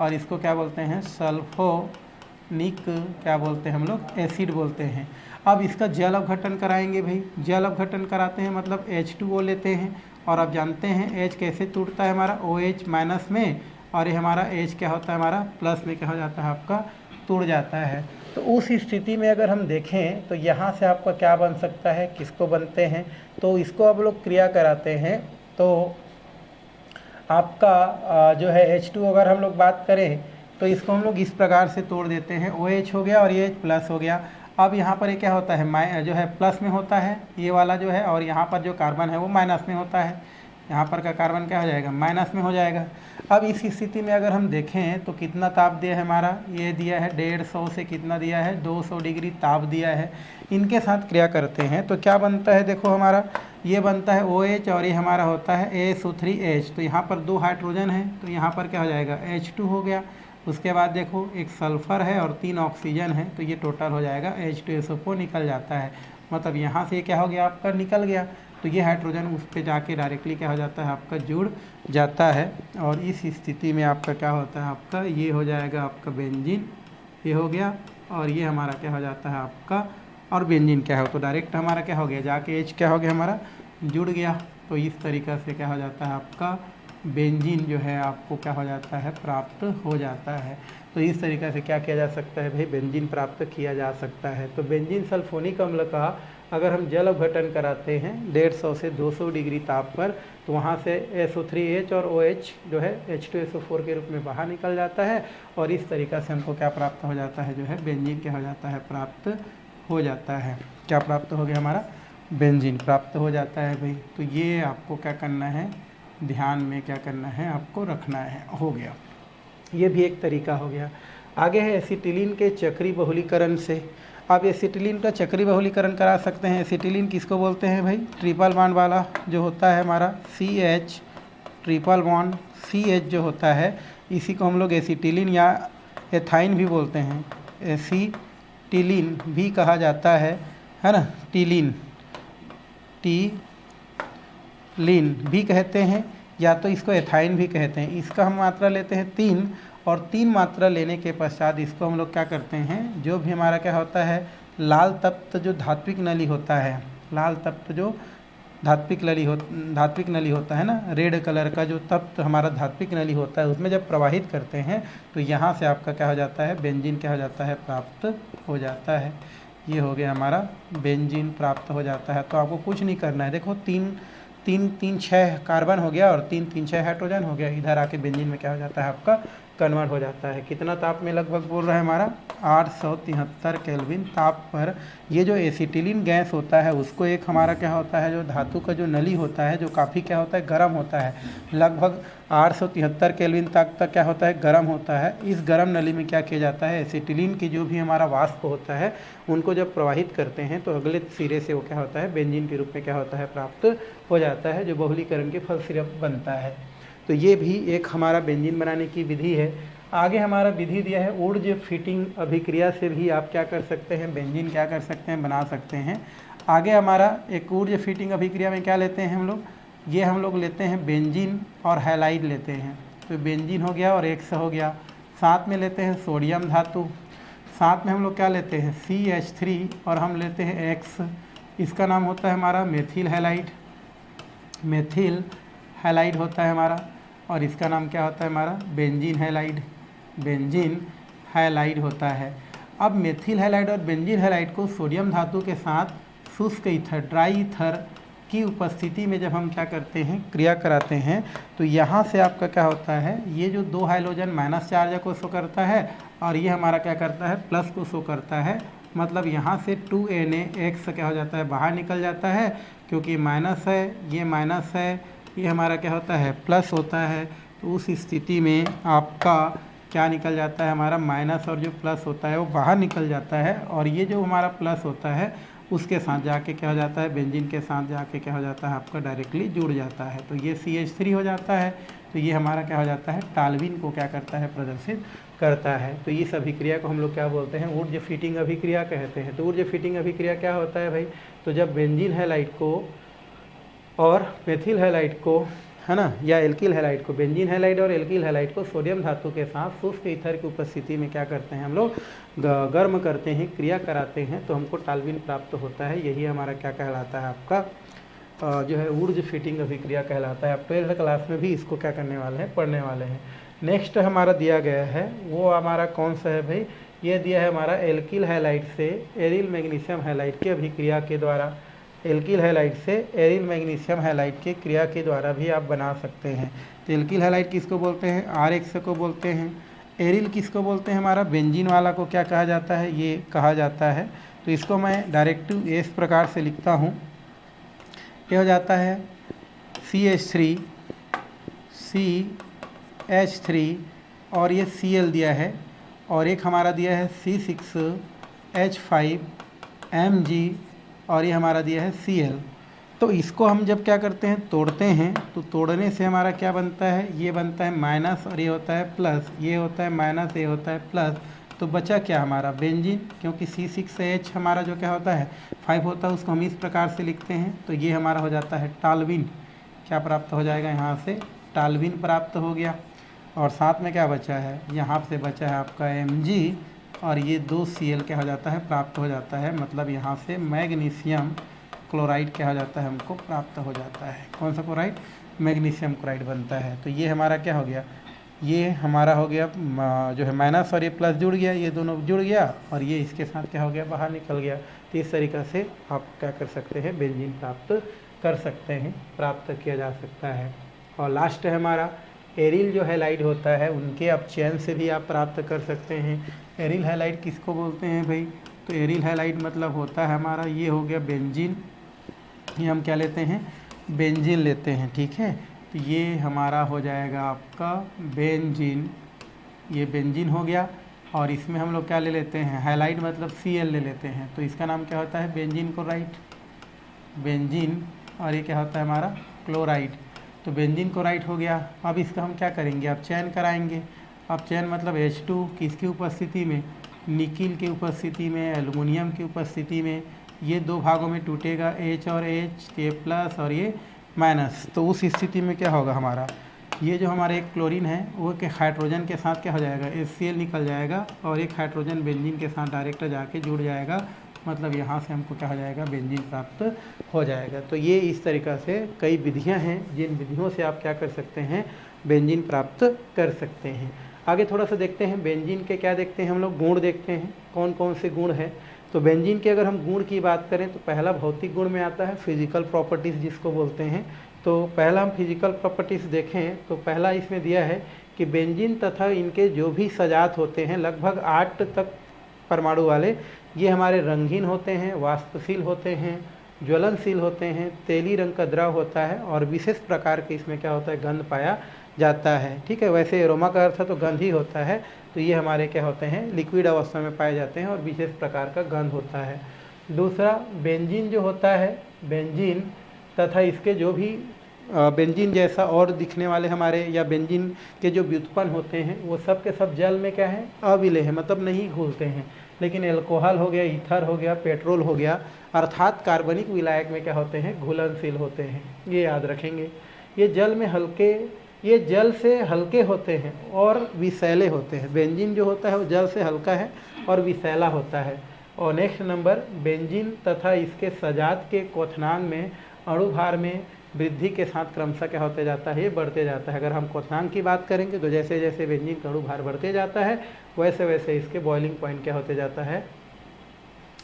और इसको क्या बोलते हैं, सल्फोनिक क्या बोलते हैं हम लोग, एसिड बोलते हैं। अब इसका जल अपघटन कराएंगे भाई, जल अपघटन कराते हैं मतलब H2O लेते हैं, और आप जानते हैं H कैसे टूटता है हमारा, OH माइनस में, और ये हमारा H क्या होता है हमारा प्लस में क्या हो जाता है आपका, टूट जाता है। तो उस स्थिति में अगर हम देखें तो यहाँ से आपका क्या बन सकता है, किसको बनते हैं, तो इसको आप लोग क्रिया कराते हैं तो आपका जो है H2 अगर हम लोग बात करें तो इसको हम लोग इस प्रकार से तोड़ देते हैं, OH हो गया और ये प्लस हो गया। अब यहाँ पर ये क्या होता है, जो है प्लस में होता है ये वाला जो है, और यहाँ पर जो कार्बन है वो माइनस में होता है, यहाँ पर का कार्बन क्या हो जाएगा, माइनस में हो जाएगा। अब इस स्थिति में अगर हम देखें तो कितना ताप दिया है हमारा, ये दिया है 150 से कितना दिया है, 200 डिग्री ताप दिया है। इनके साथ क्रिया करते हैं तो क्या बनता है, देखो हमारा ये बनता है OH और ये हमारा होता है SO3H। तो यहाँ पर 2 हाइड्रोजन है तो यहाँ पर क्या हो जाएगा, H2 हो गया। उसके बाद देखो एक सल्फ़र है और 3 ऑक्सीजन है, तो ये टोटल हो जाएगा H2SO4 निकल जाता है। मतलब यहाँ से क्या हो गया आपका, निकल गया। तो ये हाइड्रोजन उस पे जाके डायरेक्टली क्या हो जाता है आपका, जुड़ जाता है। और इस स्थिति में आपका क्या होता है आपका, ये हो जाएगा आपका बेंजीन, ये हो गया, और ये हमारा क्या हो जाता है आपका, और बेंजीन क्या हो तो डायरेक्ट हमारा क्या हो गया, जाके H क्या हो गया हमारा, जुड़ गया। तो इस तरीक़ा से क्या हो जाता है आपका बेंजीन जो है आपको क्या हो जाता है, प्राप्त हो जाता है। तो इस तरीक़े से क्या किया जा सकता है भाई, बेंजीन प्राप्त किया जा सकता है। तो बेंजीन सल्फोनिक अम्ल का अगर हम जल अपघटन कराते हैं 150 से 200 डिग्री ताप पर, तो वहाँ से SO3H और OH जो है H2SO4 के रूप में बाहर निकल जाता है, और इस तरीक़ा से हमको क्या प्राप्त हो जाता है, जो है बेंजीन क्या हो जाता है, प्राप्त हो जाता है। क्या प्राप्त हो गया हमारा, बेंजीन प्राप्त हो जाता है भाई। तो ये आपको क्या करना है, ध्यान में क्या करना है आपको रखना है। हो गया, ये भी एक तरीका हो गया। आगे है एसिटिलीन के चक्री बहुलीकरण से। आप एसिटिलीन का चक्री बहुलीकरण करा सकते हैं। एसिटिलीन किसको बोलते हैं भाई, ट्रिपल बॉन्ड वाला जो होता है हमारा CH, ट्रिपल बॉन्ड CH जो होता है, इसी को हम लोग एसिटिलीन या एथाइन भी बोलते हैं, एसिटिलीन भी कहा जाता है ना, टीलीन भी कहते हैं, या तो इसको एथाइन भी कहते हैं। इसका हम मात्रा लेते हैं 3, और 3 मात्रा लेने के पश्चात इसको हम लोग क्या करते हैं, जो भी हमारा क्या होता है, लाल तप्त जो धात्विक नली होता है, लाल तप्त जो धात्विक नली होता है ना, रेड कलर का जो तप्त हमारा धात्विक नली होता है, उसमें जब प्रवाहित करते हैं तो यहाँ से आपका क्या हो जाता है, बेंजीन क्या हो जाता है, प्राप्त हो जाता है। ये हो गया हमारा बेंजीन प्राप्त हो जाता है। तो आपको कुछ नहीं करना है, देखो 3 कार्बन हो गया और 3 हाइड्रोजन हो गया, इधर आके बेंजीन में क्या हो जाता है आपका, कन्वर्ट हो जाता है। कितना ताप में लगभग बोल रहा है हमारा, 873 केल्विन ताप पर। ये जो एसिटिलीन गैस होता है उसको एक हमारा क्या होता है, जो धातु का जो नली होता है, जो काफ़ी क्या होता है, गर्म होता है, लगभग 873 केल्विन तक क्या होता है, गर्म होता है। इस गर्म नली में क्या किया जाता है, एसिटिलीन की जो भी हमारा वाष्प होता है उनको जब प्रवाहित करते हैं तो अगले सिरे से वो क्या होता है, बेंजीन के रूप में क्या होता है, प्राप्त हो जाता है, जो बहुलीकरण के फलस्वरूप बनता है। तो ये भी एक हमारा बेंजीन बनाने की विधि है। आगे हमारा विधि दिया है ऊर्ज फिटिंग अभिक्रिया से भी आप क्या कर सकते हैं, बेंजीन क्या कर सकते हैं, बना सकते हैं। आगे हमारा एक ऊर्ज फिटिंग अभिक्रिया में क्या लेते हैं हम लोग, ये हम लोग लेते हैं बेंजीन और हैलाइड लेते हैं। तो बेंजीन हो गया और X हो गया, साथ में लेते हैं सोडियम धातु, साथ में हम लोग क्या लेते हैं CH3 और हम लेते हैं X, इसका नाम होता है हमारा मेथिल हैलाइड होता है हमारा, और इसका नाम क्या होता है हमारा, बेंजीन हैलाइड होता है। अब मेथिल हैलाइड और बेंजीन हैलाइड को सोडियम धातु के साथ शुष्क ईथर, ड्राई ईथर की उपस्थिति में जब हम क्या करते हैं, क्रिया कराते हैं, तो यहाँ से आपका क्या होता है, ये जो 2 हाइड्रोजन माइनस चार्ज को शो करता है और ये हमारा क्या करता है, प्लस को शो करता है। मतलब यहाँ से 2NaX क्या हो जाता है, बाहर निकल जाता है, क्योंकि माइनस है, ये माइनस है, ये हमारा क्या होता है, प्लस होता है। तो उस स्थिति में आपका क्या निकल जाता है, हमारा माइनस और जो प्लस होता है वो बाहर निकल जाता है, और ये जो हमारा प्लस होता है उसके साथ जाके क्या हो जाता है, बेंजीन के साथ जाके क्या हो जाता है, आपका डायरेक्टली जुड़ जाता है। तो ये CH3 हो जाता है। तो ये हमारा क्या हो जाता है, टाल्विन को क्या करता है, प्रदर्शित करता है। तो इस अभिक्रिया को हम लोग क्या बोलते हैं, ऊर्ज फिटिंग अभिक्रिया कहते हैं। तो ऊर्ज फिटिंग अभिक्रिया क्या होता है भाई, तो जब बेंजीन हैलाइड को और मेथिल हैलाइड को है ना, या एल्किल हैलाइड को, बेंजीन हैलाइड और एल्किल हैलाइड को सोडियम धातु के साथ शुष्क ईथर की उपस्थिति में क्या करते हैं हम लोग, गर्म करते हैं, क्रिया कराते हैं, तो हमको टाल्विन प्राप्त होता है। यही हमारा क्या कहलाता है, आपका जो है ऊर्ज फिटिंग अभिक्रिया कहलाता है। आप 12th क्लास में भी इसको क्या करने वाले हैं, पढ़ने वाले हैं। नेक्स्ट हमारा दिया गया है, वो हमारा कौन सा है भाई, ये दिया है हमारा एल्किल हैलाइड से एरिल मैग्नीशियम हैलाइड की अभिक्रिया के द्वारा। एल्किल हैलाइड से एरिल मैग्नीशियम हैलाइड की क्रिया के द्वारा भी आप बना सकते हैं। तो एल्किल हैलाइड किसको बोलते हैं, RX को बोलते हैं। एरिल किसको बोलते हैं, हमारा बेंजीन वाला को क्या कहा जाता है, ये कहा जाता है। तो इसको मैं डायरेक्टिव इस प्रकार से लिखता हूँ, ये हो जाता है CH3 CH3 और ये Cl दिया है, और एक हमारा दिया है C6H5Mg और ये हमारा दिया है Cl। तो इसको हम जब क्या करते हैं, तोड़ते हैं, तो तोड़ने से हमारा क्या बनता है, ये बनता है माइनस और ये होता है प्लस, ये होता है माइनस, ये होता है प्लस। तो बचा क्या हमारा बेंजीन, क्योंकि C6H हमारा जो क्या होता है 5 होता है, उसको हम इस प्रकार से लिखते हैं। तो ये हमारा हो जाता है टाल्विन, क्या प्राप्त हो जाएगा यहाँ से, टाल्विन प्राप्त हो गया। और साथ में क्या बचा है, यहाँ से बचा है आपका Mg और ये 2 Cl क्या हो जाता है, प्राप्त हो जाता है। मतलब यहाँ से मैग्नीशियम क्लोराइड क्या हो जाता है, हमको प्राप्त हो जाता है। कौन सा क्लोराइड, मैग्नीशियम क्लोराइड बनता है। तो ये हमारा क्या हो गया, ये हमारा हो गया जो है माइनस और ये प्लस जुड़ गया, ये दोनों जुड़ गया और ये इसके साथ क्या हो गया, बाहर निकल गया। तो इस तरीक़ा से आप क्या कर सकते हैं, बेंजीन प्राप्त कर सकते हैं, प्राप्त किया जा सकता है। और लास्ट है हमारा एरिल जो हैलाइड होता है, उनके आप चैन से भी आप प्राप्त कर सकते हैं। एरिल हैलाइड किसको बोलते हैं भाई, तो एरिल हैलाइड मतलब होता है हमारा, ये हो गया बेंजीन, ये हम क्या लेते हैं, बेंजीन लेते हैं, ठीक है। तो ये हमारा हो जाएगा आपका बेंजीन, ये बेंजीन हो गया। और इसमें हम लोग क्या ले लेते हैं, हैलाइड मतलब Cl ले लेते हैं, तो इसका नाम क्या होता है, बेंजीन क्लोराइड, बेंजीन। और ये क्या होता है हमारा क्लोराइड, तो बेंजीन क्लोराइड हो गया। अब इसका हम क्या करेंगे, अब चयन कराएंगे। अब चयन मतलब H2 किसकी उपस्थिति में, निकिल की उपस्थिति में, एल्युमिनियम की उपस्थिति में, ये 2 भागों में टूटेगा, H और H, ये प्लस और ये माइनस। तो उस स्थिति में क्या होगा हमारा, ये जो हमारा एक क्लोरीन है वो के हाइड्रोजन के साथ क्या हो जाएगा, HCl निकल जाएगा और एक हाइड्रोजन बेंजीन के साथ डायरेक्ट जाके जुड़ जाएगा। मतलब यहाँ से हमको क्या हो जाएगा, बेंजीन प्राप्त हो जाएगा। तो ये इस तरीक़ा से कई विधियाँ हैं, जिन विधियों से आप क्या कर सकते हैं, बेंजीन प्राप्त कर सकते हैं। आगे थोड़ा सा देखते हैं बेंजीन के, क्या देखते हैं हम लोग, गुण देखते हैं, कौन कौन से गुण हैं। तो बेंजीन के अगर हम गुण की बात करें तो पहला भौतिक गुण में आता है फिजिकल प्रॉपर्टीज़ जिसको बोलते हैं। तो पहला हम फिजिकल प्रॉपर्टीज़ देखें तो पहला इसमें दिया है कि बेंजीन तथा इनके जो भी सजात होते हैं लगभग 8 तक परमाणु वाले, ये हमारे रंगीन होते हैं, वाष्पशील होते हैं, ज्वलनशील होते हैं, तेली रंग का द्रव होता है और विशेष प्रकार के इसमें क्या होता है, गंध पाया जाता है। ठीक है, वैसे एरोमा का अर्थ तो गंध ही होता है, तो ये हमारे क्या होते हैं, लिक्विड अवस्था में पाए जाते हैं और विशेष प्रकार का गंध होता है। दूसरा बेंजीन जो होता है, बेंजीन तथा इसके जो भी बेंजीन जैसा और दिखने वाले हमारे या बेंजीन के जो व्युत्पन्न होते हैं वो सब के सब जल में क्या है, अविलेय है, मतलब नहीं घुलते हैं। लेकिन एल्कोहल हो गया, ईथर हो गया, पेट्रोल हो गया, अर्थात कार्बनिक विलायक में क्या होते हैं, घुलनशील होते हैं। ये याद रखेंगे। ये जल में हल्के, ये जल से हल्के होते हैं और विषैले होते हैं। बेंजीन जो होता है वो जल से हल्का है और विषैला होता है। और नेक्स्ट नंबर, बेंजीन तथा इसके सजात के क्वथनांक में अणुभार में वृद्धि के साथ क्रमशः क्या होते जाता है, ये बढ़ते जाता है। अगर हम क्वथनांक की बात करेंगे तो जैसे जैसे बेंजीन का अणुभार बढ़ते जाता है वैसे वैसे इसके बॉइलिंग पॉइंट क्या होते जाता है,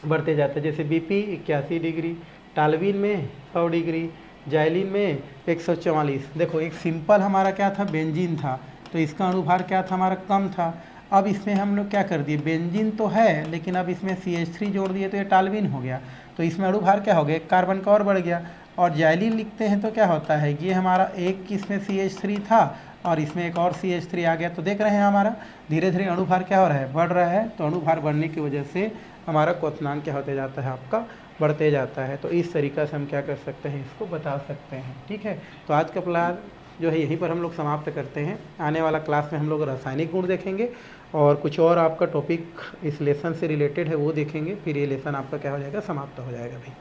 बढ़ते जाता है। जैसे BP 81 डिग्री, टाल्विन में 100 डिग्री, जाइलिन में 144। देखो एक सिंपल हमारा क्या था, बेंजीन था, तो इसका अणुभार क्या था हमारा, कम था। अब इसमें हम लोग क्या कर दिए, बेंजीन तो है लेकिन अब इसमें CH3 जोड़ दिए तो ये टाल्विन हो गया, तो इसमें अणुभार क्या हो गया, एक कार्बन का और बढ़ गया। और जाइलिन लिखते हैं तो क्या होता है, ये हमारा एक इसमें CH3 था और इसमें एक और CH3 आ गया। तो देख रहे हैं हमारा धीरे धीरे अणुभार क्या हो रहा है, बढ़ रहा है। तो अणुभार बढ़ने की वजह से हमारा क्वथनांक क्या होते जाता है, आपका बढ़ते जाता है। तो इस तरीक़ा से हम क्या कर सकते हैं, इसको बता सकते हैं। ठीक है, तो आज का क्लास जो है यहीं पर हम लोग समाप्त करते हैं। आने वाला क्लास में हम लोग रासायनिक गुण देखेंगे और कुछ और आपका टॉपिक इस लेसन से रिलेटेड है वो देखेंगे। फिर ये लेसन आपका क्या हो जाएगा, समाप्त हो जाएगा भाई।